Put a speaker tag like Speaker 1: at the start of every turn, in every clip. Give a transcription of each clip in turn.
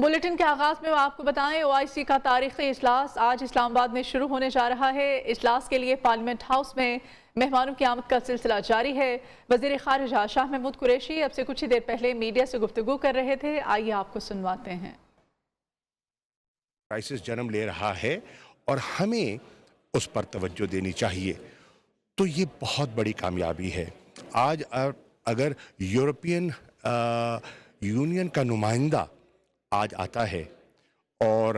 Speaker 1: Bulletin के आगाज में आप को बताएं, OIC का तारीखी इजलास आज इस्लामाबाद में शुरू होने जा रहा है। इजलास के लिए पार्लियामेंट हाउस में मेहमानों की आमद का सिलसिला जारी है। वजीर खारिजा शाह महमूद कुरैशी अब से कुछ ही देर पहले मीडिया से गुफ्तगू कर रहे थे। आइए आपको सुनवाते हैं।
Speaker 2: क्राइसिस जन्म ले रहा है और हमें उस पर तवज्जो देनी चाहिए। तो ये बहुत बड़ी कामयाबी है। आज अगर यूरोपियन यूनियन का नुमाइंदा आज आता है और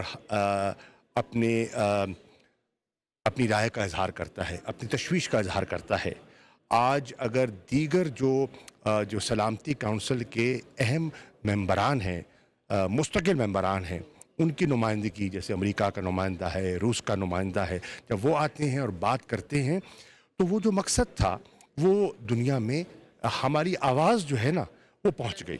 Speaker 2: अपनी राय का इजहार करता है, अपनी तशवीश का इजहार करता है, आज अगर दीगर जो सलामती काउंसिल के अहम मेंबरान हैं, मुस्तकिल मेंबरान हैं, उनकी नुमाइंदगी जैसे अमेरिका का नुमाइंदा है, रूस का नुमाइंदा है, जब वो आते हैं और बात करते हैं तो वो जो मकसद था वो दुनिया में हमारी आवाज़ जो है ना वो पहुंच गई।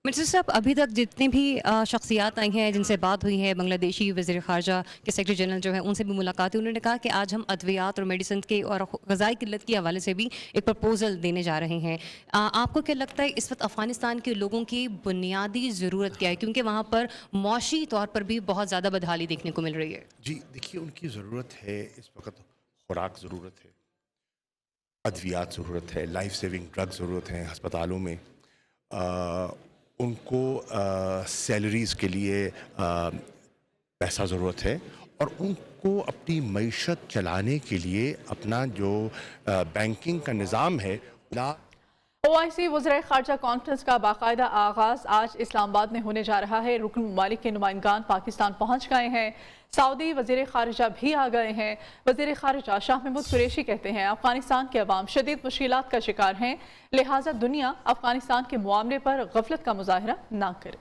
Speaker 3: मिर्ज़ा साहब, अभी तक जितनी भी शख्सियात आई हैं जिनसे बात हुई है, बांग्लादेशी वज़ीर ख़ारजा के सेक्रेटरी जनरल जो है उनसे भी मुलाकात हुई, उन्होंने कहा कि आज हम अद्वियात और मेडिसिन के और ग़ज़ाई किल्लत के हवाले से भी एक प्रपोज़ल देने जा रहे हैं। आपको क्या लगता है इस वक्त अफ़गानिस्तान के लोगों की बुनियादी ज़रूरत क्या है, क्योंकि वहाँ पर मौशी तौर पर भी बहुत ज़्यादा बदहाली देखने को मिल रही है? जी
Speaker 2: देखिए, उनकी ज़रूरत है इस वक्त खुराक ज़रूरत है, अद्वियात ज़रूरत है, लाइफ सेविंग ड्रग ज़रूरत है अस्पतालों में, उनको सैलरीज़ के लिए पैसा ज़रूरत है और उनको अपनी मईशत चलाने के लिए अपना जो बैंकिंग का निज़ाम है।
Speaker 1: OIC वज़ीर ख़ारजा कॉन्फ्रेंस का बाकायदा आगाज़ आज इस्लामाबाद में होने जा रहा है। रुकन ममालिक के नुमाइंदगान पाकिस्तान पहुँच गए हैं। सऊदी वज़ीर ख़ारिजा भी आ गए हैं। वज़ीर ख़ारिजा शाह महमूद कुरैशी कहते हैं अफ़गानिस्तान के अवाम शदीद मुश्किलात का शिकार हैं, लिहाजा दुनिया अफ़गानिस्तान के मुआमले पर गफलत का मुज़ाहरा ना करे।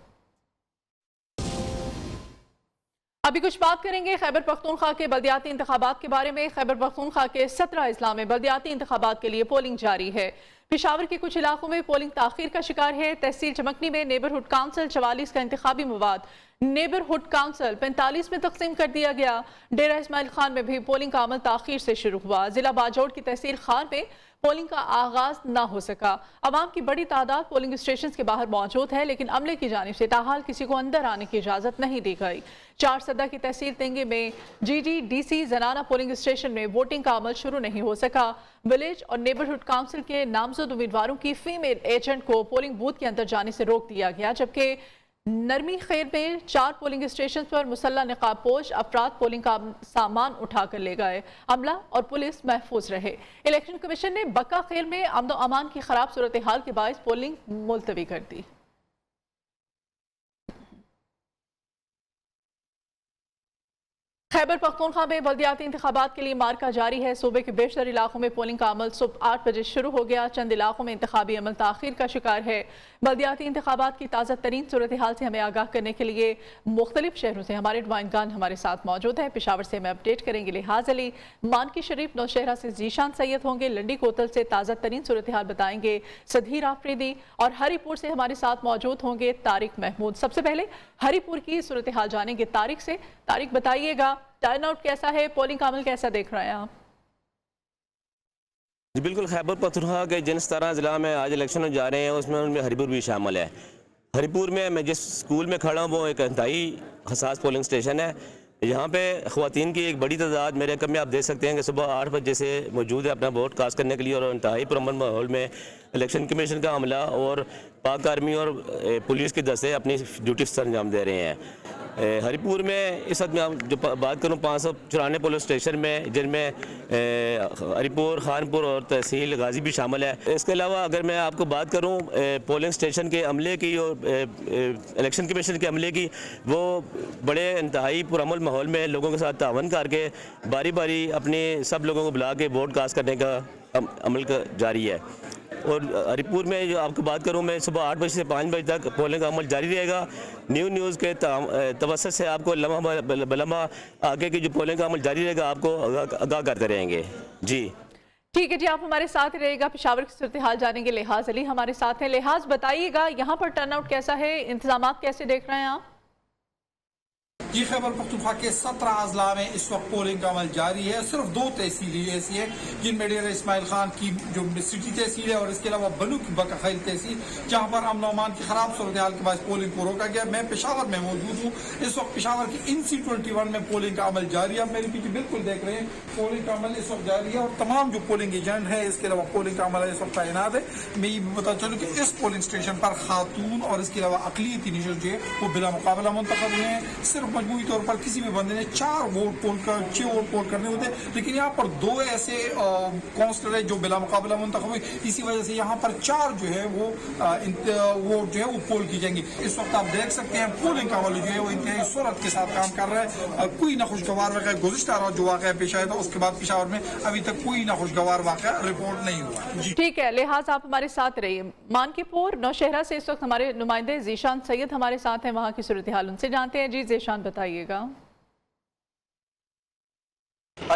Speaker 1: अभी कुछ बात करेंगे खैबर पख्तूनख्वा के बल्दियाती इंतखाबात के बारे में। खैबर पख्तूनख्वा के 17 अजला में बल्दियाती इंतखाबात के लिए पोलिंग जारी है। पेशावर के कुछ इलाकों में पोलिंग ताखीर का शिकार है। तहसील चमकनी में नेबरहुड काउंसिल 44 का इंतखाबी मवाद नेबरहुड काउंसिल 45 में तकसीम कर दिया गया। डेरा इस्माइल खान में भी पोलिंग का अमल ताखीर से शुरू हुआ। जिला बाजौड़ की तहसील खान में पोलिंग का आगाज ना हो सका। अवाम की बड़ी तादाद पोलिंग स्टेशन के बाहर मौजूद है, लेकिन अमले की जानिब से ताहाल किसी को अंदर आने की इजाज़त नहीं दी गई। 4 सदा की तहसील तेंगे में GDDC जनाना पोलिंग स्टेशन में वोटिंग का अमल शुरू नहीं हो सका। विलेज और नेबरहुड काउंसिल के नामजद उम्मीदवारों की फीमेल एजेंट को पोलिंग बूथ के अंदर जाने से रोक दिया गया, जबकि नरमी खैर में 4 पोलिंग स्टेशन पर मुसल्ला निकाबपोश अफराद पोलिंग का सामान उठाकर ले गए। अमला और पुलिस महफूज रहे। इलेक्शन कमीशन ने बक्का खेल में अमन व अमान की खराब सूरत हाल के बायस पोलिंग मुलतवी कर दी। खैबर पख्तूनख्वा में बल्दियाती इंतखाबात के लिए मार्का जारी है। सूबे के बेशतर इलाकों में पोलिंग का अमल सुबह 8 बजे शुरू हो गया। चंद इलाकों में इंतखाबी अमल ताखीर का शिकार है। बल्दियाती इंतखाबात की ताज़ा तरीन सूरत हाल से हमें आगाह करने के लिए मुख्तलिफ शहरों से हमारे नुमाइंदगान हमारे साथ मौजूद है। पेशावर से हमें अपडेट करेंगे लिहाज अली, मानकी शरीफ नौशहरा से जीशान सैयद होंगे, लंडी कोतल से ताज़ा तरीन सूरत हाल बताएंगे सधीर आफरीदी, और हरीपुर से हमारे साथ मौजूद होंगे तारिक महमूद। सबसे पहले हरीपुर की सूरत हाल जानेंगे तारिक से। तारिक, बताइएगा टर्न आउट कैसा है, पोलिंग का अमल कैसा देख रहे हैं आप?
Speaker 4: जी बिल्कुल, खैबर पख्तूनख्वा के जिन 17 ज़िला में आज इलेक्शन जा रहे हैं उसमें उनमें हरीपुर भी शामिल है। हरीपुर में मैं जिस स्कूल में खड़ा हूँ वो एक इंतहाई हसास पोलिंग स्टेशन है। यहाँ पे ख़वातीन की एक बड़ी तादाद मेरे कम में आप देख सकते हैं कि सुबह 8 बजे से मौजूद है अपना वोट कास्ट करने के लिए, और इंतहाई पुरअमन माहौल में इलेक्शन कमीशन का अमला और पाक आर्मी और पुलिस के दस्ते अपनी ड्यूटी सर अंजाम दे रहे हैं। हरीपुर में इस वक्त मैं जो बात करूँ 594 पुलिस स्टेशन में, जिनमें हरीपुर, खानपुर और तहसील गाजी भी शामिल है। इसके अलावा अगर मैं आपको बात करूँ पोलिंग स्टेशन के अमले की और इलेक्शन कमीशन के अमले की, वो बड़े इंतहाई पुरअमन माहौल में लोगों के साथ तावन करके बारी बारी अपने सब लोगों को बुला के वोट कास्ट करने का अमल जारी है। और हरीपुर में जो आपको बात करूं मैं, सुबह 8 बजे से 5 बजे तक पोलिंग का अमल जारी रहेगा। न्यूज़ के तवस्सुत से आपको लम्हा आगे की जो पोलिंग का अमल जारी रहेगा आपको आगाह करते रहेंगे। जी
Speaker 1: ठीक है जी, आप हमारे साथ ही रहेगा। पेशावर की सूरत हाल जानेंगे लिहाज अली हमारे साथ हैं। लिहाज, बताइएगा यहाँ पर टर्नआउट कैसा है, इंतजाम कैसे देख रहे हैं आप?
Speaker 5: ये खैबर पख्तूनख्वा के 17 अजला में इस वक्त पोलिंग का अमल जारी है। सिर्फ 2 तहसीलें ऐसी हैं जिनमें डेरा इस्माइल खान की जो सिटी तहसील है और इसके अलावा बनू की बकाखैल तहसील, जहाँ पर अमन अमान की खराब सूरत हाल के बाद पोलिंग को रोका गया। मैं पेशावर में मौजूद हूँ। इस वक्त पेशावर की NC-21 में पोलिंग का अमल जारी है। आप मेरे पीछे बिल्कुल देख रहे हैं, पोलिंग का अमल इस वक्त जारी है और तमाम जो पोलिंग एजेंट है, इसके अलावा पोलिंग का अमल इस वक्त तैनात है। मैं ये बता चलूँ कि इस पोलिंग स्टेशन पर खातून और इसके अलावा अकलियती निशस्त जो है वो बिला मुकाबला मुंतखब हुए हैं। सिर्फ मजमूई तौर पर किसी भी बंदे ने 6 वोट पोल करने होते, लेकिन यहाँ पर 2 ऐसे काउंसलर है जो बिला मुकाबला मुंतखब हुए। इसी वजह से यहाँ पर 4 जो है वो वोट जो है वो पोल की जाएंगी। इस वक्त आप देख सकते हैं पोलिंग का अमल जो है वो इंतहाई सूरत के साथ काम कर रहा है। कोई नाखुशगवार वाक़या गुज़िश्ता रात जो वाक़या पेश आया था, उसके बाद पेशावर में अभी तक कोई नाखुशगवार वाक़या रिपोर्ट नहीं हुआ।
Speaker 1: ठीक है, लिहाज आप हमारे साथ रहिए। मानकीपुर नौशहरा से इस वक्त हमारे नुमाइंदे ज़ीशान सैयद हमारे साथ हैं, वहाँ की सूरत हाल उनसे जानते हैं। जी ज़ीशान, बताइएगा।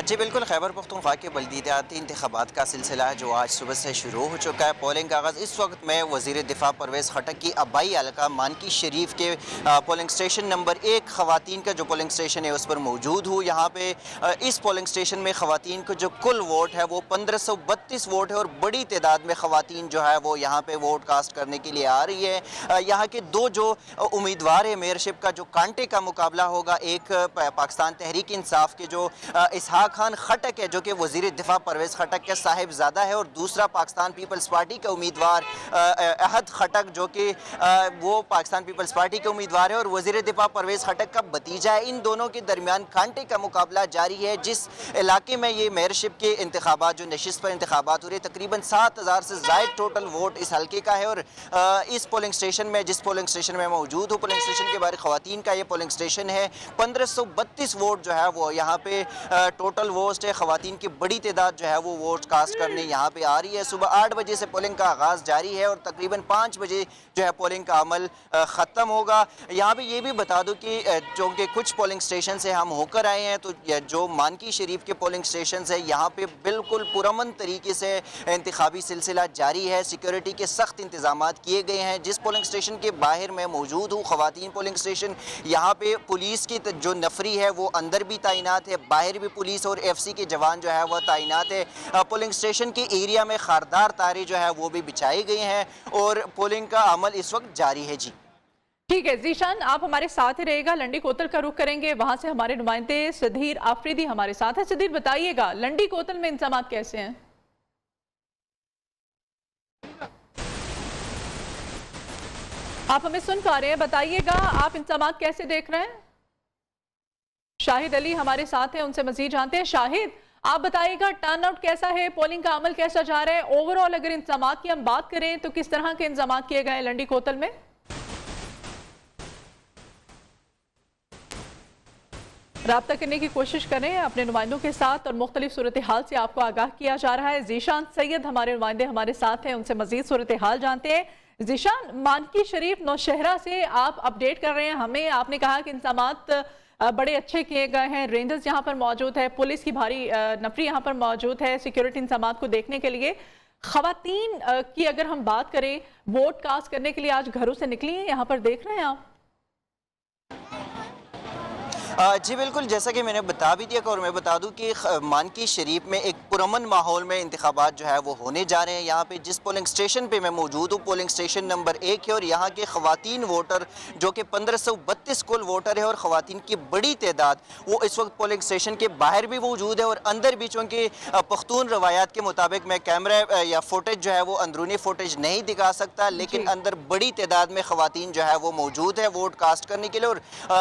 Speaker 6: जी बिल्कुल, खैबर पख्तूनख्वा के बल्दियाती इंतखाबात का सिलसिला है जो आज सुबह से शुरू हो चुका है। पोलिंग का आगाज़ इस वक्त मैं वज़ीर दिफा परवेज़ खटक की आबाई हल्का मानकी शरीफ के पोलिंग स्टेशन नंबर 1 ख़वातीन का जो पोलिंग स्टेशन है उस पर मौजूद हूँ। यहाँ पे इस पोलिंग स्टेशन में ख़वातीन को जो कुल वोट है वो 1532 वोट है और बड़ी तादाद में ख़वातीन जो है वो यहाँ पर वोट कास्ट करने के लिए आ रही है। यहाँ के 2 जो उम्मीदवार है मेयरशिप का जो कांटे का मुकाबला होगा, एक पाकिस्तान तहरीक इंसाफ के जो इसहाक खान खटक है जो कि वज़ीर दिफा परवेज़ खटक के साहिबजादा है, और दूसरा पाकिस्तान पीपल्स पार्टी का उम्मीदवार अहद खटक जो कि वो पाकिस्तान पीपल्स पार्टी के उम्मीदवार है और वज़ीर दिफा परवेज़ खटक का भतीजा है। इन दोनों के दरमियान कांटे का मुकाबला जारी है। जिस इलाके में ये मेयरशिप के इंतखाबात जो नशिस्त पर इंतखाबात हो रहे, तकरीबन 7000 से ज़ायद टोटल वोट इस हल्के का है। और इस पोलिंग स्टेशन में, जिस पोलिंग स्टेशन में मौजूद हूँ, पोलिंग स्टेशन के बाहर ख़वातीन का ये पोलिंग स्टेशन है। 1532 वोट जो है वो यहाँ पे टोटल वोट है। ख़वातीन की बड़ी तादाद जो है वो वोट कास्ट करने यहाँ पे आ रही है। सुबह 8 बजे से पोलिंग का आगाज़ जारी है और तकरीबन 5 बजे जो है पोलिंग का अमल ख़त्म होगा। यहाँ पे ये भी बता दूँ कि जो कि कुछ पोलिंग स्टेशन से हम होकर आए हैं, तो जो मानकी शरीफ के पोलिंग स्टेशन है यहाँ पे बिल्कुल पुरअमन तरीके से इंतखाबी सिलसिला जारी है। सिक्योरिटी के सख्त इंतजाम किए गए हैं। जिस पोलिंग स्टेशन के बाहर मैं मौजूद हूँ, ख़वातीन पोलिंग स्टेशन, यहाँ पे पुलिस की जो नफरी है वो अंदर भी तैनात है, बाहर भी पुलिस और FC के जवान जो है वह तैनात है। पोलिंग स्टेशन के एरिया में खारदार तारे जो है वो भी बिछाई गई हैं और पोलिंग का अमल इस वक्त जारी है। जी
Speaker 1: ठीक है ज़ीशान, आप हमारे साथ ही रहेगा। लंडी कोतल का रुख करेंगे, वहां से हमारे नुमाइंदे सदीर आफरीदी हमारे साथ है। सदीर, बताइएगा लंडी कोतल में इंतजाम कैसे हैं? आप हमें सुन पा रहे हैं, बताइएगा आप इंतजाम कैसे देख रहे हैं? शाहिद अली हमारे साथ हैं, उनसे मजीद जानते हैं। शाहिद, आप बताइएगा टर्न आउट कैसा है, पोलिंग का अमल कैसा जा रहा है? ओवरऑल अगर इंतजाम की हम बात करें तो किस तरह के इंतजाम किए गए लंडी कोतल में? राब्ता करने की कोशिश कर रहे हैं अपने नुमाइंदों के साथ और मुख्तलिफ सूरत हाल से आपको आगाह किया जा रहा है। ज़ीशान सैयद हमारे नुमाइंदे हमारे साथ हैं, उनसे मजीद सूरत हाल जानते हैं। ज़ीशान, मानकी शरीफ नौशहरा से आप अपडेट कर रहे हैं हमें। आपने कहा कि इंतजामात बड़े अच्छे किए गए हैं, रेंजर्स यहाँ पर मौजूद है, पुलिस की भारी नफरी यहाँ पर मौजूद है सिक्योरिटी इंतजाम को देखने के लिए। ख़वातीन की अगर हम बात करें, वोट कास्ट करने के लिए आज घरों से निकली हैं, यहाँ पर देख रहे हैं आप?
Speaker 6: जी बिल्कुल, जैसा कि मैंने बता भी दिया और मैं बता दूं कि मानकी शरीफ में एक पुरअमन माहौल में इंतखाबात जो है वो होने जा रहे हैं। यहाँ पे जिस पोलिंग स्टेशन पे मैं मौजूद हूँ, पोलिंग स्टेशन नंबर 1 है और यहाँ के ख़वातीन वोटर जो कि 1532 कुल वोटर है और ख़वातीन की बड़ी तादाद वो इस वक्त पोलिंग स्टेशन के बाहर भी मौजूद है और अंदर भी। चूँकि पख्तून रवायात के मुताबिक मैं कैमरा या फुटेज जो है वो अंदरूनी फुटेज नहीं दिखा सकता, लेकिन अंदर बड़ी तादाद में ख़वातीन जो है वो मौजूद है वोट कास्ट करने के लिए। और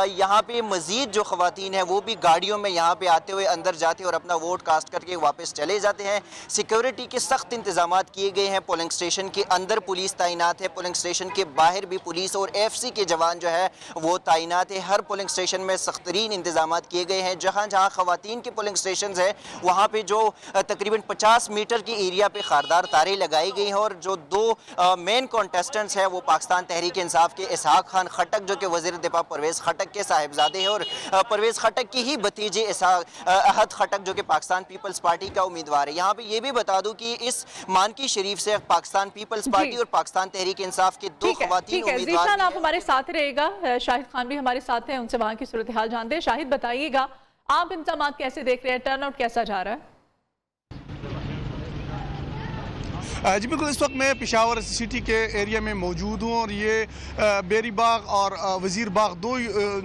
Speaker 6: यहाँ पे मज़ीद जो ख़वातीन है वो भी गाड़ियों में यहाँ पे आते हुए अंदर जाते और अपना वोट कास्ट करके वापस चले जाते हैं। सिक्योरिटी के सख्त इंतजाम किए गए हैं। पोलिंग स्टेशन के अंदर पुलिस तैनात है, पोलिंग स्टेशन के बाहर भी पुलिस और FC के जवान जो है वो तैनात है। हर पोलिंग स्टेशन में सख्त तरीन इंतजाम किए गए हैं। जहाँ जहाँ ख़वातीन के पोलिंग स्टेशन है वहाँ पर जो तकरीबन 50 मीटर की एरिया पर खारदार तारे लगाई गई हैं और जो 2 मेन कॉन्टेस्टेंट्स हैं वो पाकिस्तान तहरीक इंसाफ के इसहाक खान खटक जो कि वज़ीर दिफा परवेज़ खटक के साहिबजादे हैं और परवेज़ खटक की ही भतीजी अहद खटक जो कि पाकिस्तान पीपल्स पार्टी का उम्मीदवार है। यहाँ पे ये भी बता दूं कि इस मानकी शरीफ से पाकिस्तान पीपल्स पार्टी और पाकिस्तान तहरीक इंसाफ के दो खवातीन उम्मीदवार।
Speaker 1: जीशान, आप हमारे साथ रहेगा, शाहिद खान भी हमारे साथ हैं, उनसे वहाँ की सूरत हाल जानते हैं। शाहिद, बताइएगा आप इंतजाम कैसे देख रहे हैं, टर्नआउट कैसा जा रहा है?
Speaker 7: जी बिल्कुल, इस वक्त मैं पेशावर सिटी के एरिया में मौजूद हूँ और ये बेरी बाग और वज़ीर बाग दो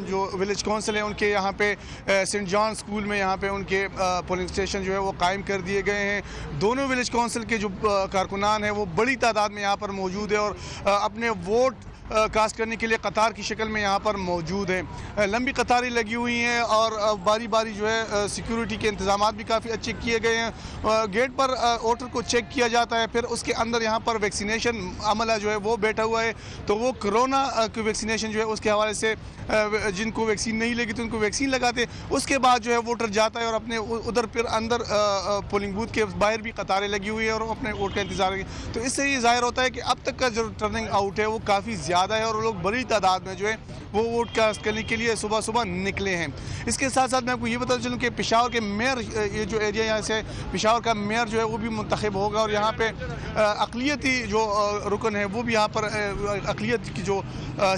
Speaker 7: जो विलेज काउंसिल हैं उनके यहाँ पे सेंट जॉन स्कूल में यहाँ पे उनके पोलिंग स्टेशन जो है वो कायम कर दिए गए हैं। दोनों विलेज काउंसिल के जो कारकुनान हैं वो बड़ी तादाद में यहाँ पर मौजूद है और अपने वोट कास्ट करने के लिए कतार की शक्ल में यहाँ पर मौजूद हैं। लंबी कतारें लगी हुई हैं और बारी बारी जो है सिक्योरिटी के इंतजाम भी काफ़ी अच्छे किए गए हैं। गेट पर वोटर को चेक किया जाता है, फिर उसके अंदर यहाँ पर वैक्सीनेशन अमला जो है वो बैठा हुआ है। तो वो कोरोना की वैक्सीनेशन जो है उसके हवाले से जिनको वैक्सीन नहीं लगी तो उनको वैक्सीन लगाते, उसके बाद जो है वोटर जाता है और अपने उधर फिर अंदर पोलिंग बूथ के बाहर भी कतारें लगी हुई है और अपने वोट का इंतज़ार। तो इससे ये ज़ाहिर होता है कि अब तक का जो टर्निंग आउट है वो काफ़ी ज़्यादा है और लोग बड़ी तादाद में जो है वो वोट कास्ट करने के लिए सुबह सुबह निकले हैं। इसके साथ साथ मैं आपको ये बता चलूँ कि पेशावर के मेयर, ये जो एरिया यहाँ से पेशावर का मेयर जो है वो भी मुंतखब होगा और यहाँ पे अक़लियती जो रुकन है वो भी यहाँ पर अक़लियत की जो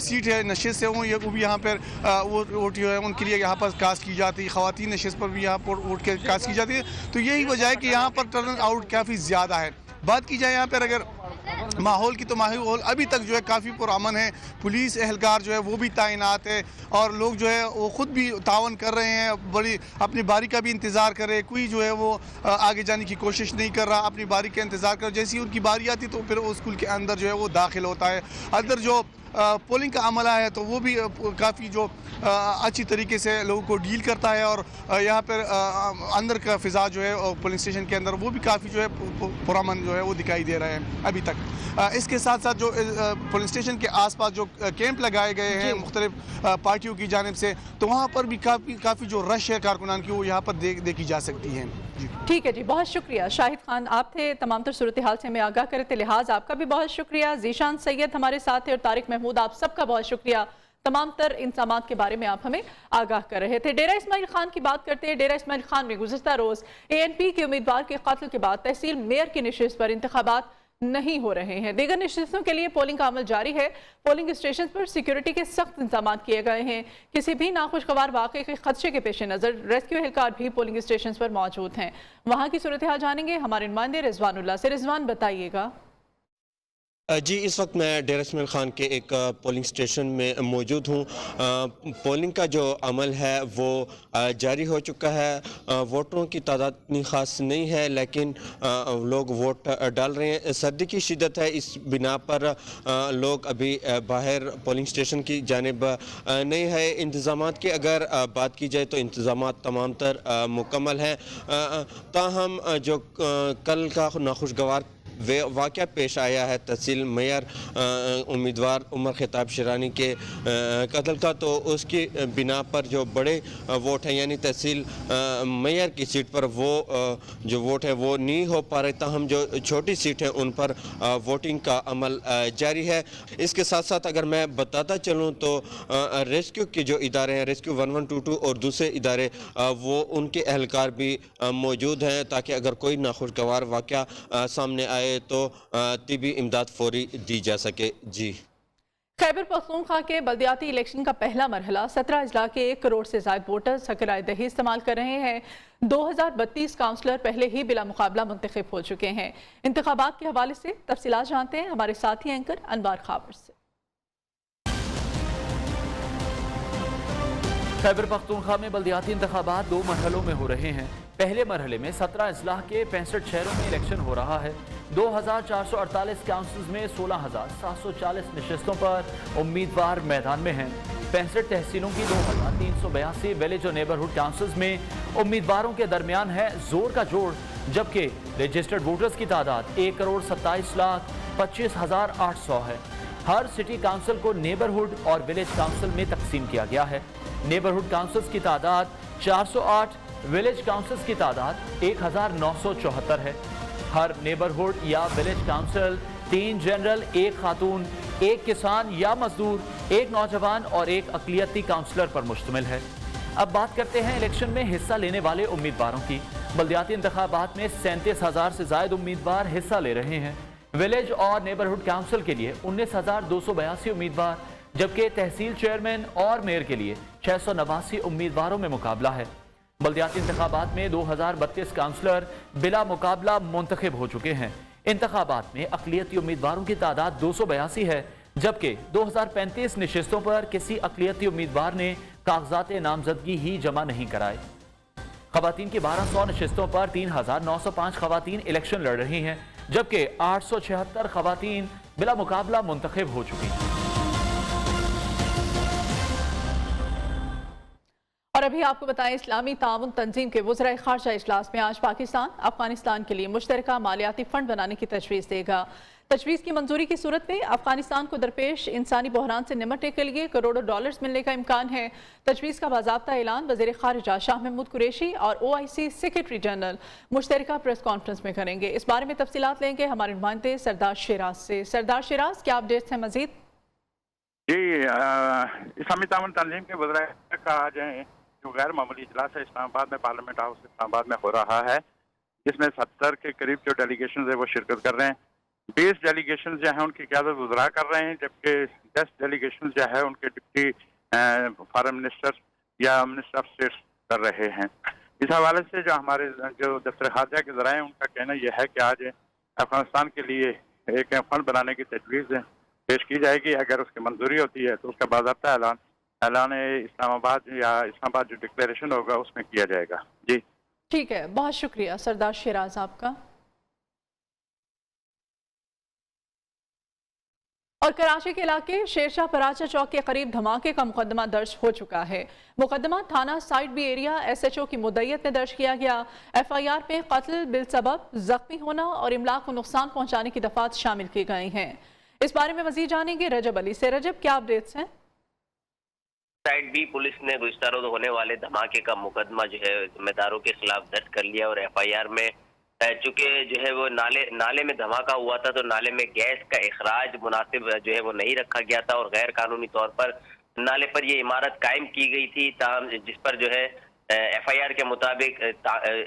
Speaker 7: सीट है नशिस्त है वो भी यहाँ पर वो वोट जो है उनके लिए यहाँ पर कास्ट की जाती है। ख़वातीन नशिस्त पर भी यहाँ पर वोट के कास्ट की जाती है। तो यही वजह है कि यहाँ पर टर्न आउट काफ़ी ज़्यादा है। बात की जाए यहाँ पर अगर माहौल की, तो माहौल अभी तक जो है काफ़ी पुरअमन है। पुलिस एहलकार जो है वो भी तैनात है और लोग जो है वो ख़ुद भी तावन कर रहे हैं, बड़ी अपनी बारी का भी इंतज़ार कर रहे हैं। कोई जो है वो आगे जाने की कोशिश नहीं कर रहा, अपनी बारी का इंतज़ार कर। जैसी उनकी बारी आती तो फिर वो स्कूल के अंदर जो है वो दाखिल होता है। अंदर जो पोलिंग का अमला है तो वो भी काफ़ी जो अच्छी तरीके से लोगों को डील करता है और यहाँ पर अंदर का फ़िज़ा जो है पोलिंग स्टेशन के अंदर वो भी काफ़ी जो है पुरअमन जो है वो दिखाई दे रहा है अभी तक। इसके साथ साथ जो पोलिंग स्टेशन के आसपास जो कैंप लगाए गए हैं मुख्तलिफ पार्टियों की जानिब से, तो वहाँ पर भी काफ़ी जो रश है कारकुनान की वो यहाँ पर देखी जा सकती है।
Speaker 1: ठीक है जी, बहुत शुक्रिया शाहिद खान, आप थे तमाम तर सूरत हाल से हमें आगाह करे थे, लिहाज आपका भी बहुत शुक्रिया। जीशान सैयद हमारे साथ थे और तारिक महमूद, आप सबका बहुत शुक्रिया, तमाम तर इंतजाम के बारे में आप हमें आगाह कर रहे थे। डेरा इस्माइल खान की बात करते हैं। डेरा इस्माइल खान में गुज़िश्ता रोज़ ANP के उम्मीदवार के कत्ल के बाद तहसील मेयर की नशिस्त पर इंतखाबात नहीं हो रहे हैं। दीगर नशिस्तों के लिए पोलिंग का अमल जारी है। पोलिंग स्टेशन पर सिक्योरिटी के सख्त इंतजाम किए गए हैं। किसी भी नाखुशगवार वाक़े के खदशे के पेश नज़र रेस्क्यू एहलकार भी पोलिंग स्टेशन पर मौजूद हैं। वहाँ की सूरत हाल जानेंगे हमारे नुमाइंदे रिजवानुल्लाह से। रिजवान, बताइएगा।
Speaker 8: जी, इस वक्त मैं डेरा इस्माइल खान के एक पोलिंग स्टेशन में मौजूद हूँ। पोलिंग का जो अमल है वो जारी हो चुका है। वोटरों की तादाद इतनी ख़ास नहीं है लेकिन लोग वोट डाल रहे हैं। सर्दी की शिद्दत है, इस बिना पर लोग अभी बाहर पोलिंग स्टेशन की जानिब नहीं है। इंतज़ामात की अगर बात की जाए तो इंतज़ामात तमाम तर मुकम्मल हैं। ताहम जो कल का नाखुशगवार वाक़या पेश आया है तहसील मेयर उम्मीदवार उमर खिताब शिरानी के कत्ल का, तो उसकी बिना पर जो बड़े वोट हैं यानी तहसील मेयर की सीट पर वो जो वोट है वो नहीं हो पा रहे। ताहम जो छोटी सीट है उन पर वोटिंग का अमल जारी है। इसके साथ साथ अगर मैं बताता चलूँ तो रेस्क्यू के जो इदारे हैं, रेस्क्यू 1122 और दूसरे इदारे, वो उनके एहलकार भी मौजूद हैं ताकि अगर कोई नाखुशगवार वाक़या सामने आए तो तिबी इमदाद फौरी दी जा सके। जी,
Speaker 1: खैबर पख्तूनख्वा के बल्दियाती इलेक्शन का पहला मरहला 17 अजला के 1 करोड़ से ज़ायद वोटर्स हक़ राय दही इस्तेमाल कर रहे हैं। 2032 काउंसलर पहले ही बिला मुकाबला मुंतखब हो चुके हैं। इंतखाबात के हवाले से तफसीलात जानते हैं हमारे साथी एंकर अनवार खाबर से।
Speaker 9: खैबर पख्तूनख्वा में बल्दियाती इंतखाबात 2 मरहलों में हो रहे हैं। पहले मरहले में 17 अजला के 65 शहरों में इलेक्शन हो रहा है। 2448 काउंसिल्स में 16,740 नशिस्तों पर उम्मीदवार मैदान में हैं। 65 तहसीलों की 2382 विलेज और नेबरहुड काउंसिल्स में उम्मीदवारों के दरमियान है जोर का जोड़, जबकि रजिस्टर्ड वोटर्स की तादाद 1,27,25,800 है। हर सिटी काउंसिल को नेबरहुड और विलेज काउंसिल में तकसीम किया गया है। नेबरहुड काउंसिल्स की तादाद 408, विलेज काउंसिल्स की तादाद 1974 है। हर नेबरहुड या विलेज काउंसिल 3 जनरल, 1 खातून, 1 किसान या मजदूर, 1 नौजवान और 1 अक़लियती काउंसलर पर मुश्तमिल है। अब बात करते हैं इलेक्शन में हिस्सा लेने वाले उम्मीदवारों की। बल्दियाती इंतखाबात में 37,000 से ज्यादा उम्मीदवार हिस्सा ले रहे हैं। विलेज और नेबरहुड काउंसिल के लिए 19,282 उम्मीदवार, जबकि तहसील चेयरमैन और मेयर के लिए 689 उम्मीदवारों में मुकाबला है। बल्दियाती इंतखाबात में 2032 काउंसलर बिला मुकाबला मुंतखब हो चुके हैं। इंतखाबात में अक़लियती उम्मीदवारों की तादाद 282 है, जबकि 2035 नशिस्तों पर किसी अक़लियती उम्मीदवार ने कागजात नामजदगी ही जमा नहीं कराए। खवातीन की 1200 नशिस्तों पर 3,905 खवातीन इलेक्शन लड़ रही हैं, जबकि 876 खवातीन बिला मुकाबला मुंतखब हो चुकी हैं।
Speaker 1: और अभी आपको बताएं, इस्लामी ताउन तंजीम के वज़राए ख़ारजा इजलास में आज पाकिस्तान अफगानिस्तान के लिए मुश्तरका मालियाती फ़ंड बनाने की तजवीज़ देगा। तजवीज़ की मंजूरी की सूरत में अफगानिस्तान को दरपेश इंसानी बहरान से निमटने के लिए करोड़ों डॉलर्स मिलने का इम्कान है। तजवीज़ का बाज़ाब्ता ऐलान वज़ीर ख़ारिजा शाह महमूद कुरैशी और OIC सेक्रेटरी जनरल मुश्तरका प्रेस कॉन्फ्रेंस में करेंगे। इस बारे में तफसीलात लेंगे हमारे नुमाइंदे सरदार शिराज से। सरदार शिराज, क्या अपडेट्स हैं मज़ीद?
Speaker 10: जी, इस्लामी ताउन तंजीम के वज़राए का आज जो गैर मामूली इजलास है इस्लामाबाद में, पार्लियामेंट हाउस इस्लामाबाद में हो रहा है, जिसमें 70 के करीब जो डेलीगेशन है वो शिरकत कर रहे हैं। 20 डेलीगेशन जो है उनकी क़यादत वज़रा कर रहे हैं, जबकि 10 डेलीगेशन जो है उनके डिप्टी फॉरेन मिनिस्टर या मिनिस्टर ऑफ स्टेट कर रहे हैं। इस हवाले से जो हमारे जो दफ्तर खारजा के ज़राए उनका कहना यह है कि आज अफगानिस्तान के लिए एक फंड बनाने की तजवीज़ पेश की जाएगी। अगर उसकी मंजूरी होती है तो उसका बाज़ाब्ता ऐलान इस्लामाबाद या इस्लामाबाद जो डिक्लेरेशन होगा उसमें किया जाएगा। जी
Speaker 1: ठीक है, बहुत शुक्रिया सरदार शिराज आपका। और कराची के इलाके शेरशाह पराचा चौक के करीब धमाके का मुकदमा दर्ज हो चुका है। मुकदमा थाना साइड बी एरिया SHO की मुद्दईयत में दर्ज किया गया। FIR में कत्ल बिलसबब जख्मी होना और इमलाक को नुकसान पहुंचाने की दफात शामिल की गई हैं। इस बारे में मजीद जानेंगे रजब अली से। रजब, क्या अपडेट्स हैं?
Speaker 11: साइड बी पुलिस ने गुज़श्ता रोज होने वाले धमाके का मुकदमा जो है जिम्मेदारों के खिलाफ दर्ज कर लिया और FIR में चूँकि जो है वो नाले में धमाका हुआ था तो नाले में गैस का इखराज मुनासिब जो है वो नहीं रखा गया था और गैर कानूनी तौर पर नाले पर ये इमारत कायम की गई थी, जिस पर जो है FIR के मुताबिक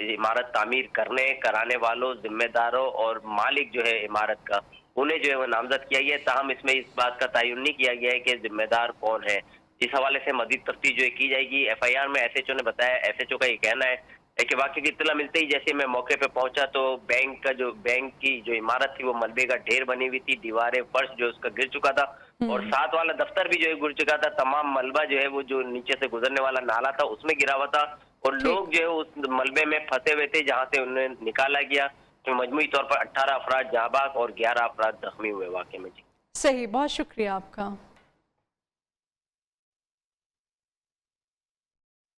Speaker 11: इमारत तामीर कराने वालों, जिम्मेदारों और मालिक जो है इमारत का, उन्हें जो है वो नामजद किया गया। ताहम इसमें इस बात का तयन नहीं किया गया है कि जिम्मेदार कौन है। इस हवाले से मज़ीद तफ्तीश जो है की जाएगी। FIR में SHO ने बताया, SHO का ये कहना है कि वाक़े की इत्तला मिलते ही जैसे मैं मौके पे पहुंचा तो बैंक की जो इमारत थी वो मलबे का ढेर बनी हुई थी, दीवारें, फर्श जो उसका गिर चुका था और साथ वाला दफ्तर भी जो है गिर चुका था। तमाम मलबा जो है वो जो नीचे से गुजरने वाला नाला था उसमें गिरा हुआ था और लोग जो है उस मलबे में फंसे हुए थे जहाँ से उन्हें निकाला गया। तो मजमूई तौर पर 18 अफराद जाबाक और 11 अफराद जख्मी हुए वाक़े में। जी
Speaker 1: सही, बहुत शुक्रिया आपका।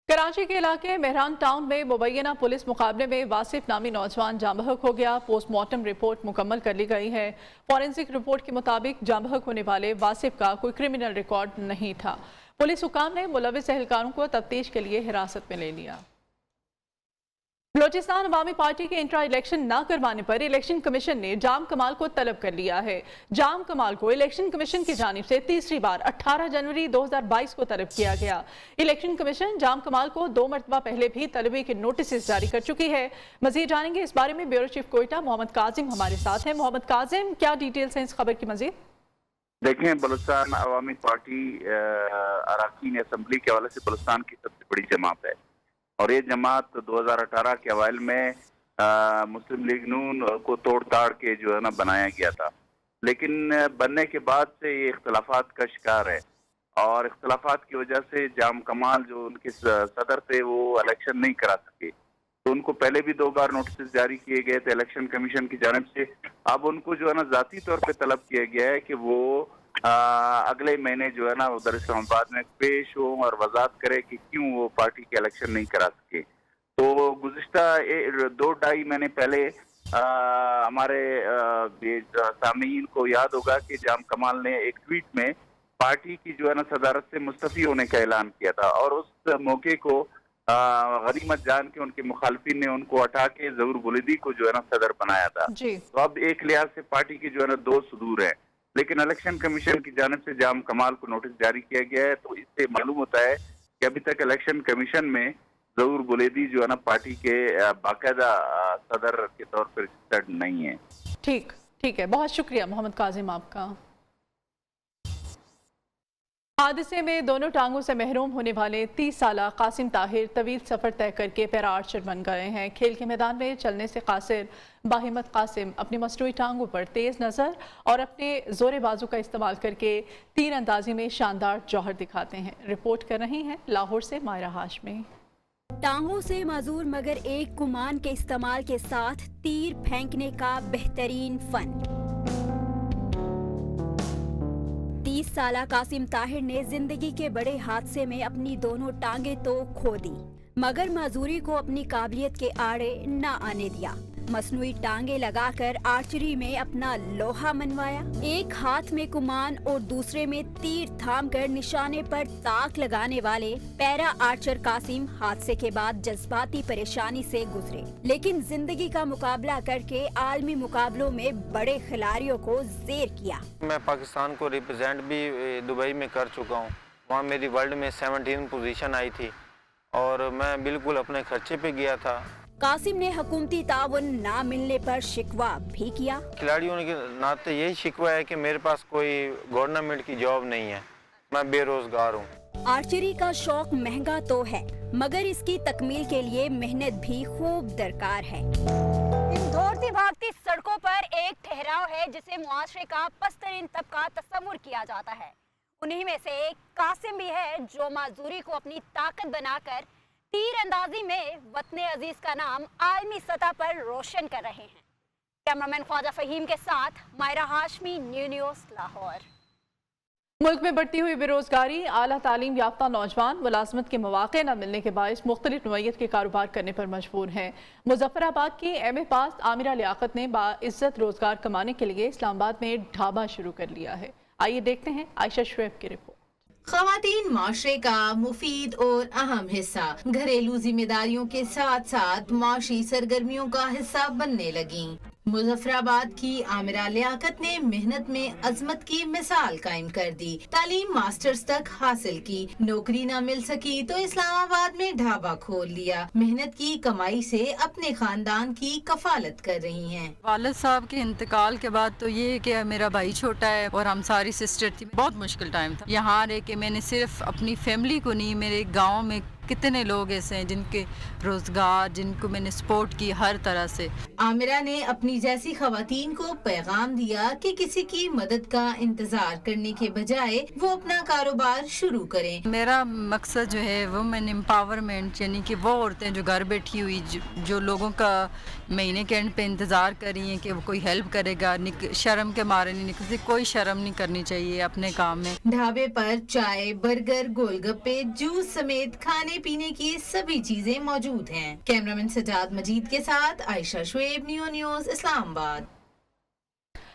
Speaker 1: कराची के इलाके मेहरान टाउन में मुबैना पुलिस मुकाबले में वासिफ नामी नौजवान जाँ बहक हो गया। पोस्टमार्टम रिपोर्ट मुकम्मल कर ली गई है। फॉरेंसिक रिपोर्ट के मुताबिक जाँ बहक होने वाले वासिफ का कोई क्रिमिनल रिकॉर्ड नहीं था। पुलिस हुकाम ने मुलविस एहलकारों को तफ्तीश के लिए हिरासत में ले लिया। बलोचिस्तान अवामी पार्टी के इंट्रा इलेक्शन न करवाने पर इलेक्शन कमीशन ने जाम कमाल को तलब कर लिया है। जाम कमाल को इलेक्शन कमीशन की जानिब से तीसरी बार 18 जनवरी 2022 को तलब किया गया। इलेक्शन कमीशन जाम कमाल को 2 मरतबा पहले भी तलबी के नोटिस जारी कर चुकी है। मजीद जानेंगे इस बारे में ब्यूरो चीफ कोयटा मोहम्मद काजिम हमारे साथ हैं। मोहम्मद काजिम, क्या डिटेल्स हैं इस खबर की? मजीद
Speaker 12: देखें, बलूचिस्तान अवामी पार्टी अरकान असम्बली के हवाले से बलूचिस्तान की सबसे बड़ी जमात है और ये जमात 2018 के अवाइल में मुस्लिम लीग नून को तोड़ ताड़ के जो है ना बनाया गया था, लेकिन बनने के बाद से ये इख्तलाफात का शिकार है और इख्तलाफात की वजह से जाम कमाल जो उनके सदर थे वो इलेक्शन नहीं करा सके। तो उनको पहले भी 2 बार नोटिस जारी किए गए थे इलेक्शन कमीशन की जानिब से। अब उनको जो है ना ज़ाती तौर पे तलब किया गया है कि वो अगले महीने जो है ना उधर इस्लामाबाद में पेश हो और वजाहत करे कि क्यों वो पार्टी के इलेक्शन नहीं करा सके। तो गुज़िश्ता 2-2.5 महीने पहले हमारे सामीन को याद होगा कि जाम कमाल ने एक ट्वीट में पार्टी की जो है ना सदारत से मुस्तफ़ी होने का ऐलान किया था और उस मौके को गनीमत जान के उनके मुखालफिन ने उनको हटा के ज़हूर बुलदी को जो है ना सदर बनाया था। तो अब एक लिहाज से पार्टी की जो है ना 2 सुदूर है, लेकिन इलेक्शन कमीशन की जानिब से जाम कमाल को नोटिस जारी किया गया है। तो इससे मालूम होता है कि अभी तक इलेक्शन कमीशन में ज़हूर बुलेदी जो है ना पार्टी के बाकायदा सदर के तौर पर रजिस्टर्ड नहीं है।
Speaker 1: ठीक है, बहुत शुक्रिया मोहम्मद काजिम आपका। हादसे में दोनों टांगों से महरूम होने वाले 30 साला कासिम ताहिर तवील सफ़र तय करके पैरा आर्चर बन गए हैं। खेल के मैदान में चलने से कासिर बाहिम्मत कासिम अपनी मसनूई टांगों पर तेज़ नज़र और अपने ज़ोर बाजू का इस्तेमाल करके तीर अंदाजी में शानदार जौहर दिखाते हैं। रिपोर्ट कर रही हैं लाहौर से मायरा हाशमी।
Speaker 13: टांगों से माजूर मगर एक कुमान के इस्तेमाल के साथ तीर फेंकने का बेहतरीन फन। 30 साला कासिम ताहिर ने जिंदगी के बड़े हादसे में अपनी दोनों टांगे तो खो दी, मगर माजूरी को अपनी काबिलियत के आड़े न आने दिया। मसनूई टांगे लगाकर आर्चरी में अपना लोहा मनवाया। एक हाथ में कुमान और दूसरे में तीर थामकर निशाने पर ताक लगाने वाले पैरा आर्चर कासिम हादसे के बाद जज्बाती परेशानी से गुजरे, लेकिन जिंदगी का मुकाबला करके आलमी मुकाबलों में बड़े खिलाड़ियों को जेर किया।
Speaker 14: मैं पाकिस्तान को रिप्रेजेंट भी दुबई में कर चुका हूँ। वहाँ मेरी वर्ल्ड में 17 पोजीशन आई थी और मैं बिल्कुल अपने खर्चे पे गया था।
Speaker 13: कासिम ने हुकूमती ताउन ना मिलने पर शिकवा भी किया।
Speaker 14: खिलाड़ियों के नाते यही शिकवा है कि मेरे पास कोई गवर्नमेंट की जॉब नहीं है, मैं बेरोजगार हूँ।
Speaker 13: आर्चरी का शौक महंगा तो है, मगर इसकी तकमील के लिए मेहनत भी खूब दरकार है। इन दौड़ती भागती सड़कों पर एक ठहराव है जिसे मुआशरे का पस्तरीन तबका तस्वुर किया जाता है। उन्हीं में से एक कासिम भी है जो माजूरी को अपनी ताकत बनाकर तीर अंदाजी में वतने अजीज का नाम आलमी सतह पर रोशन कर रहे हैं। कैमरामैन ख्वाजा फहीम के साथ मायरा हाशमी, न्यूज़ लाहौर।
Speaker 1: मुल्क में बढ़ती हुई बेरोजगारी, आला तालीम याफ्ता नौजवान मुलाजमत के मौके न मिलने के बायस मुख्तलिफ नौइयत के कारोबार करने पर मजबूर हैं। मुजफ्फराबाद की MA पास आमिरा लियाकत ने बाइज्जत रोजगार कमाने के लिए इस्लामाबाद में ढाबा शुरू कर लिया है। आइए देखते हैं आयशा शुएब की रिपोर्ट।
Speaker 15: ख़वातीन माशरे का मुफीद और अहम हिस्सा, घरेलू जिम्मेदारियों के साथ साथ माशी सरगर्मियों का हिस्सा बनने लगी। मुजफ्फराबाद की आमिरा लियाकत ने मेहनत में अजमत की मिसाल कायम कर दी। तालीम मास्टर्स तक हासिल की, नौकरी न मिल सकी तो इस्लामाबाद में ढाबा खोल लिया। मेहनत की कमाई से अपने खानदान की कफालत कर रही हैं।
Speaker 16: वालिद साहब के इंतकाल के बाद तो ये कि मेरा भाई छोटा है और हम सारी सिस्टर थी, बहुत मुश्किल टाइम था। यहाँ रह के मैंने सिर्फ अपनी फैमिली को नहीं, मेरे गाँव में कितने लोग ऐसे हैं जिनके रोजगार, जिनको मैंने सपोर्ट की हर तरह से।
Speaker 15: आमिरा ने अपनी जैसी खवातीन को पैगाम दिया कि किसी की मदद का इंतजार करने के बजाय वो अपना कारोबार शुरू करें।
Speaker 16: मेरा मकसद जो है वुमेन एम्पावरमेंट, यानी कि वो औरतें जो घर बैठी हुई, जो लोगों का महीने के एंड पे इंतजार कर रही हैं कि वो कोई हेल्प करेगा, शर्म के मारे नहीं निकलती। कोई शर्म नहीं करनी चाहिए अपने काम में।
Speaker 15: ढाबे पर चाय, बर्गर, गोलगप्पे, जूस समेत खाने पीने की सभी चीजें मौजूद हैं। कैमरामैन सजाद मजीद के साथ आयशा शुएब, न्यूज़ इस्लामाबाद।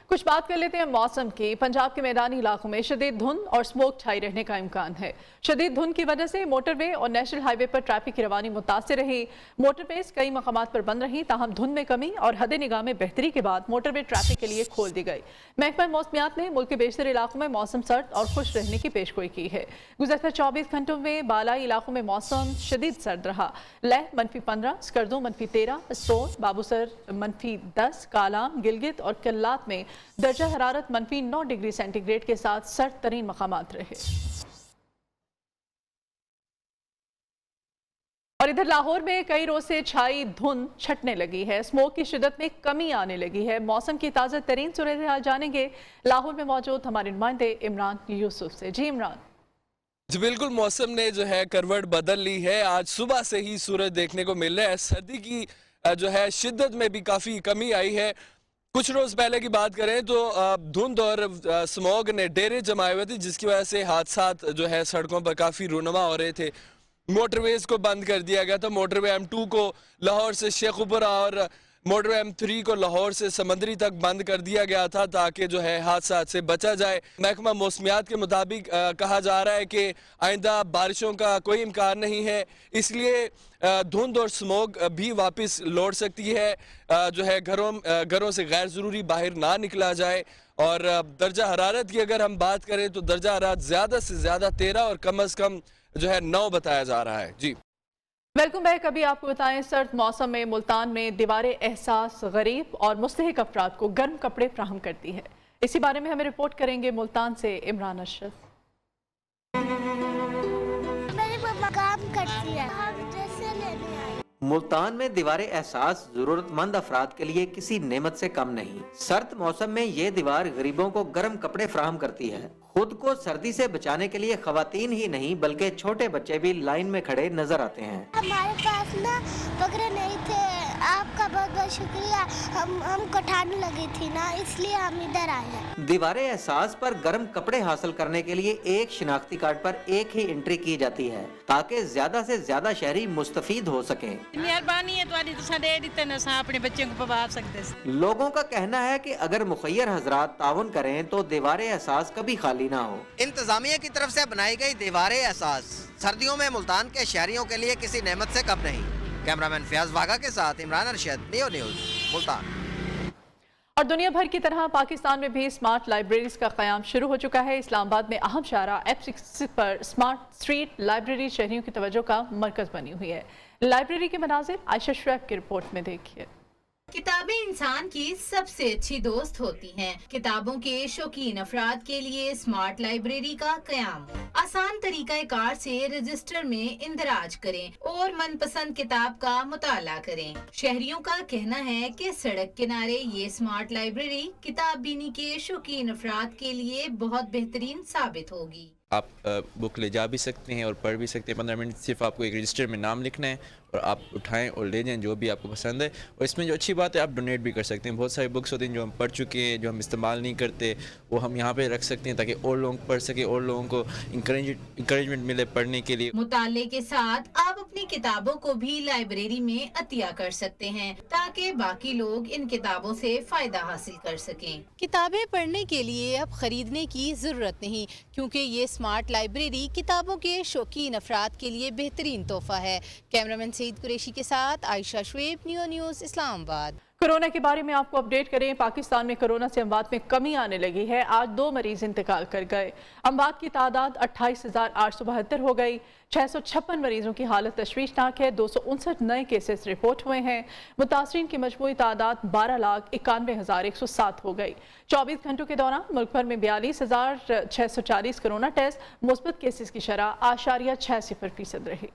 Speaker 1: कुछ बात कर लेते हैं मौसम की। पंजाब के मैदानी इलाकों में शदीद धुंध और स्मोक छाई रहने का इम्कान है। शदीद धुंध की वजह से मोटरवे और नेशनल हाईवे पर ट्रैफिक की रवानी मुतासिर रही। मोटरवेज कई मकामात पर बंद रही, ताहम धुंध में कमी और हद निगाह में बेहतरी के बाद मोटरवे ट्रैफिक के लिए खोल दी गई। महकमा मौसमियात ने मुल्क के बेशतर इलाकों में मौसम सर्द और खुश रहने की पेशगोई की है। गुज़श्ता 24 घंटों में बालाई इलाकों में मौसम शदीद सर्द रहा। लेह -15, स्कर्दू -13, सोन, बाबूसर -10, कालाम, गिलगित और किल्लात में दर्जा हरारत -9 डिग्री सेंटीग्रेड के साथ सर्द तरीन मकामात रहे। और इधर लाहौर में कई रोज से छाई धुंध छटने लगी है। स्मोक की शिदत में कमी आने लगी है। मौसम की ताज़ा तरीन सूरत हाल जानेंगे लाहौर में मौजूद हमारे नुमाइंदे इमरान यूसुफ से। जी इमरान।
Speaker 17: जी बिल्कुल, मौसम ने जो है करवट बदल ली है। आज सुबह से ही सूरज देखने को मिल रहा है। सर्दी की जो है शिद्दत में भी काफ़ी कमी आई है। कुछ रोज पहले की बात करें तो धुंध और स्मॉग ने डेरे जमाए हुए थे, जिसकी वजह से हादसात जो है सड़कों पर काफ़ी रूनुमा हो रहे थे। मोटरवेज को बंद कर दिया गया था। मोटरवे M2 को लाहौर से शेखुपुरा और मोटरवे M3 को लाहौर से समंदरी तक बंद कर दिया गया था ताकि जो है हादसात से बचा जाए। महकमा मौसमियात के मुताबिक कहा जा रहा है कि आइंदा बारिशों का कोई इम्कान नहीं है, इसलिए धुंध और स्मोग भी वापस लौट सकती है। जो है घरों से गैर ज़रूरी बाहर ना निकला जाए। और दर्जा हरारत की अगर हम बात करें तो दर्जा हरारत ज़्यादा से ज़्यादा 13 और कम अज़ कम जो है 9 बताया जा रहा है। जी
Speaker 1: वेलकम बैक। अभी आपको बताएं, सर्द मौसम में मुल्तान में दीवारें एहसास गरीब और मुस्तहिक अफराद को गर्म कपड़े फ्राहम करती है। इसी बारे में हमें रिपोर्ट करेंगे मुल्तान से इमरान अशरफ।
Speaker 18: मुल्तान में दीवारें एहसास जरूरतमंद अफराद के लिए किसी नेमत से कम नहीं। सर्द मौसम में ये दीवार गरीबों को गर्म कपड़े फ्राहम करती है। खुद को सर्दी से बचाने के लिए खवातीन ही नहीं बल्कि छोटे बच्चे भी लाइन में खड़े नजर आते हैं।
Speaker 19: हमारे पास ना बकरे नहीं थे, आपका बहुत बहुत शुक्रिया, हमको ठंड लगी थी ना, इसलिए हम इधर आए।
Speaker 18: दीवारें एहसास पर गर्म कपड़े हासिल करने के लिए एक शिनाख्ती कार्ड पर एक ही एंट्री की जाती है ताकि ज्यादा से ज्यादा शहरी मुस्तफीद हो सके।
Speaker 20: मेहरबानी है तुम्हारी, अपने बच्चों को पवा सकते।
Speaker 18: लोगों का कहना है कि अगर मुखैर हजरात ताउन करें तो दीवारें एहसास कभी खाली ना हो।
Speaker 21: इंतजामिया की तरफ से बनाई गई दीवारें एहसास सर्दियों में मुल्तान के शहरियों के लिए किसी नेमत से कम नहीं। कैमरामैन फयाज वाघा के साथ इमरान अरशद, नियो न्यूज़, मुल्तान।
Speaker 1: और दुनिया भर की तरह पाकिस्तान में भी स्मार्ट लाइब्रेरीज का क़याम शुरू हो चुका है। इस्लामाबाद में अहम शाहरा F6 पर स्मार्ट स्ट्रीट लाइब्रेरी शहरियों की तवज्जो का मरकज बनी हुई है। लाइब्रेरी के मनाजिर आयशा शुएब की रिपोर्ट में देखिए।
Speaker 15: किताबें इंसान की सबसे अच्छी दोस्त होती हैं। किताबों के शौकीन अफराद के लिए स्मार्ट लाइब्रेरी का कयाम। आसान तरीका कार से रजिस्टर में इंदराज करें और मनपसंद किताब का मुताला करें। शहरियों का कहना है कि सड़क किनारे ये स्मार्ट लाइब्रेरी किताब बीनी के शौकीन अफराद के लिए बहुत बेहतरीन साबित होगी।
Speaker 22: आप बुक ले जा भी सकते हैं और पढ़ भी सकते हैं। 15 मिनट सिर्फ आपको एक रजिस्टर में नाम लिखना है और आप उठाएं और ले जाएं जो भी आपको पसंद है। और इसमें जो अच्छी बात है, आप डोनेट भी कर सकते हैं। बहुत सारी बुक्स होती हैं जो हम पढ़ चुके हैं, जो हम इस्तेमाल नहीं करते, वो हम यहाँ पे रख सकते हैं ताकि और लोग पढ़ सके और लोगों को इंकरेजमेंट मिले पढ़ने के लिए।
Speaker 15: मुताले के साथ आप अपनी किताबों को भी लाइब्रेरी में अतिया कर सकते हैं ताकि बाकी लोग इन किताबों से फायदा हासिल कर सकें।
Speaker 23: किताबें पढ़ने के लिए अब खरीदने की जरूरत नहीं, क्योंकि ये स्मार्ट लाइब्रेरी किताबों के शौकीन अफराद के लिए बेहतरीन तोहफा है। कैमरामैन सईद कुरैशी के साथ Ayesha Shoaib, neo news, Islamabad.
Speaker 1: Corona के बारे में आपको अपडेट करें। पाकिस्तान में कोरोना से अमवात में कमी आने लगी है। आज 2 मरीज इंतकाल कर गए। अमवात की तादाद 28,872 हो गई। 656 मरीजों की हालत तशवीशनाक है। 259 नए केसेस रिपोर्ट हुए हैं। मुतासरीन की मजमूई तादाद 12,91,107 हो गई। 24 घंटों के दौरान मुल्क भर में 42,640 कोरोना टेस्ट। मुस्बत केसेस की शरह 8.60% रही।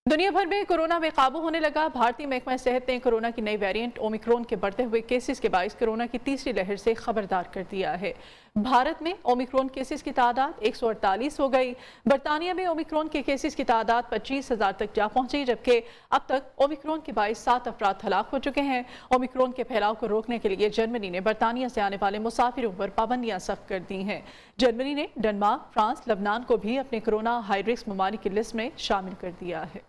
Speaker 1: दुनिया भर में कोरोना बेकाबू होने लगा। भारतीय महकमा सेहत ने कोरोना की नई वेरिएंट ओमिक्रॉन के बढ़ते हुए केसेस के बायस कोरोना की तीसरी लहर से खबरदार कर दिया है। भारत में ओमिक्रॉन केसेस की तादाद 148 हो गई। बरतानिया में ओमिक्रॉन के केसेस की तादाद 25,000 तक जा पहुंची, जबकि अब तक ओमिक्रॉन के बायस 7 अफराद हलाक हो चुके हैं। ओमिक्रॉन के फैलाव को रोकने के लिए जर्मनी ने बरतानिया से आने वाले मुसाफिरों पर पाबंदियां सख्त कर दी हैं। जर्मनी ने डेनमार्क, फ्रांस, लबनान को भी अपने कोरोना हाई रिस्क ममालिक की लिस्ट में शामिल कर दिया है।